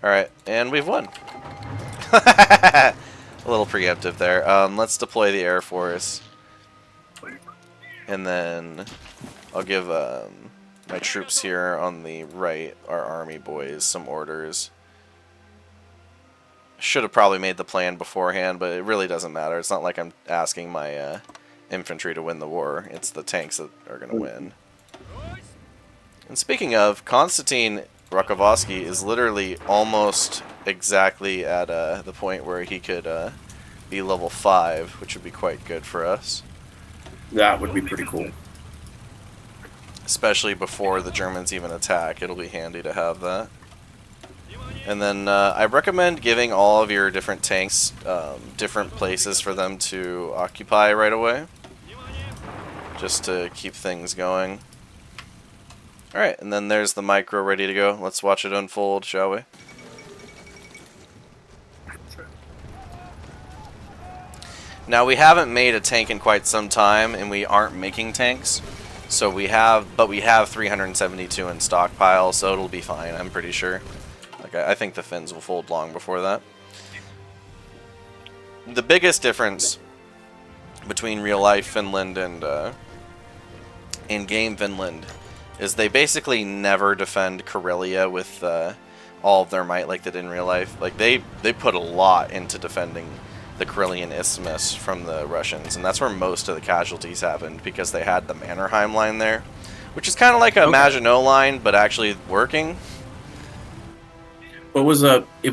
Alright, and we've won. A little preemptive there. Let's deploy the Air Force. And then I'll give my troops here on the right, our army boys, some orders. Should have probably made the plan beforehand, but it really doesn't matter. It's not like I'm asking my infantry to win the war. It's the tanks that are going to win. And speaking of, Konstantin Rakovsky is literally almost exactly at the point where he could be level 5, which would be quite good for us. That would be pretty cool. Especially before the Germans even attack. It'll be handy to have that. And then I recommend giving all of your different tanks different places for them to occupy right away. Just to keep things going. Alright, and then there's the micro ready to go. Let's watch it unfold, shall we? Now, we haven't made a tank in quite some time, and we aren't making tanks. So we have 372 in stockpile, so it'll be fine, I'm pretty sure. Like, I think the Finns will fold long before that. The biggest difference between real-life Finland and in-game Finland is they basically never defend Karelia with all of their might like they did in real life. Like, they put a lot into defending the Karelian Isthmus from the Russians, and that's where most of the casualties happened, because they had the Mannerheim line there, which is kind of like a Maginot line, but actually working. It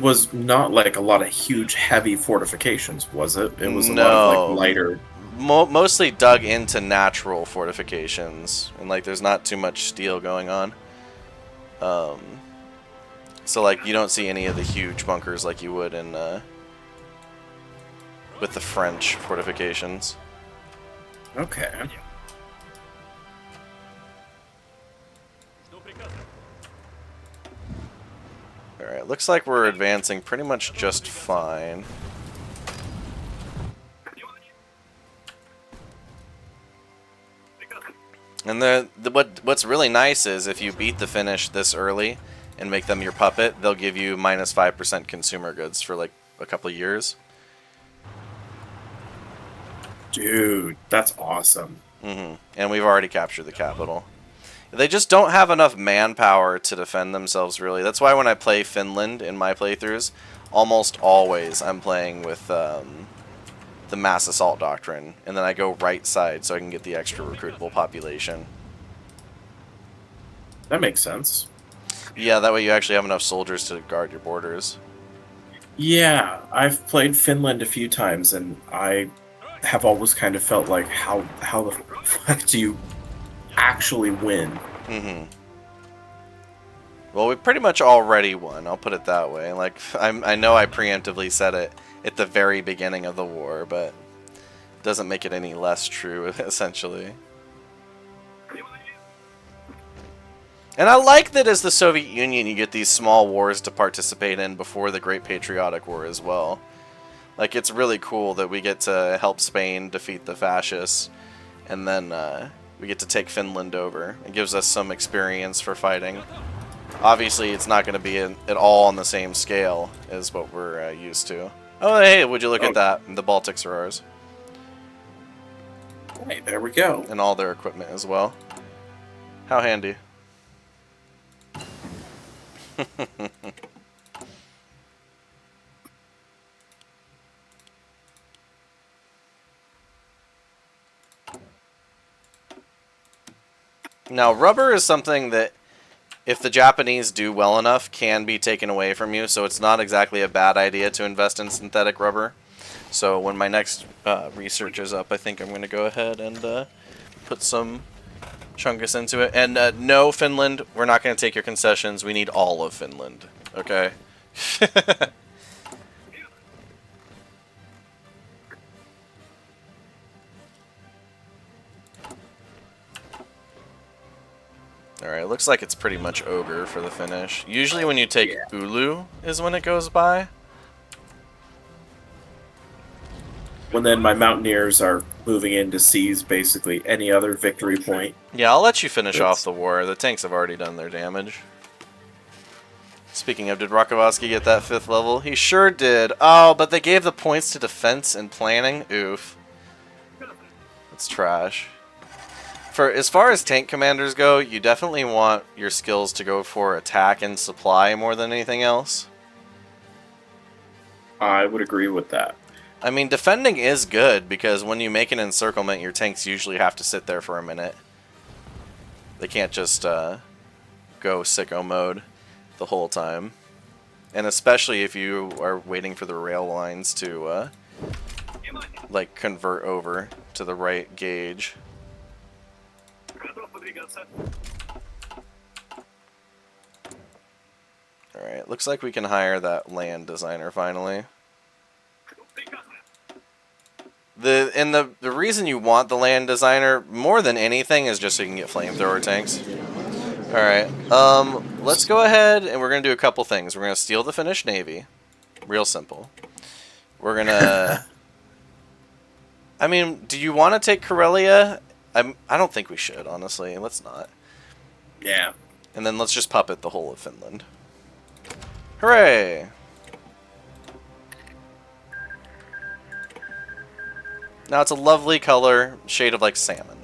was not like a lot of huge, heavy fortifications, was it? It was a lot of like lighter. Mostly dug into natural fortifications, and like there's not too much steel going on. So like you don't see any of the huge bunkers like you would in with the French fortifications. Okay. Alright, looks like we're advancing pretty much just fine. And what's really nice is if you beat the Finnish this early and make them your puppet, they'll give you minus 5% consumer goods for like a couple of years. Dude, that's awesome. And we've already captured the capital. They just don't have enough manpower to defend themselves, really. That's why when I play Finland in my playthroughs, almost always I'm playing with the mass assault doctrine, and then I go right side so I can get the extra recruitable population. That makes sense. Yeah, that way you actually have enough soldiers to guard your borders. Yeah, I've played Finland a few times, and I have always kind of felt like, how the fuck do you actually win? Well, we pretty much already won, I'll put it that way. Like, I know I preemptively said it at the very beginning of the war, but it doesn't make it any less true, essentially. And I like that as the Soviet Union, you get these small wars to participate in before the Great Patriotic War as well. Like, it's really cool that we get to help Spain defeat the fascists, and then we get to take Finland over. It gives us some experience for fighting. Obviously, it's not going to be at all on the same scale as what we're used to. Oh, hey, would you look at that? The Baltics are ours. Hey, there we go. And all their equipment as well. How handy. Now, rubber is something that, if the Japanese do well enough, can be taken away from you, so it's not exactly a bad idea to invest in synthetic rubber. So when my next research is up, I think I'm going to go ahead and put some chungus into it. And no, Finland, we're not going to take your concessions. We need all of Finland, okay? Alright, looks like it's pretty much ogre for the finish. Usually when you take Ulu is when it goes by. When then my mountaineers are moving in to seize basically any other victory point. Yeah, I'll let you finish off the war. The tanks have already done their damage. Speaking of, did Rakowski get that 5th level? He sure did. Oh, but they gave the points to defense and planning? Oof. That's trash. For as far as tank commanders go, you definitely want your skills to go for attack and supply more than anything else. I would agree with that. I mean, defending is good, because when you make an encirclement, your tanks usually have to sit there for a minute. They can't just go sicko mode the whole time. And especially if you are waiting for the rail lines to, like, convert over to the right gauge. Alright, looks like we can hire that land designer finally. The reason you want the land designer more than anything is just so you can get flamethrower tanks. Alright, let's go ahead and we're going to do a couple things. We're going to steal the Finnish Navy. Real simple. We're going to... I mean, do you want to take Karelia? I don't think we should, honestly. Let's not. Yeah. And then let's just puppet the whole of Finland. Hooray! Now it's a lovely color, shade of like salmon.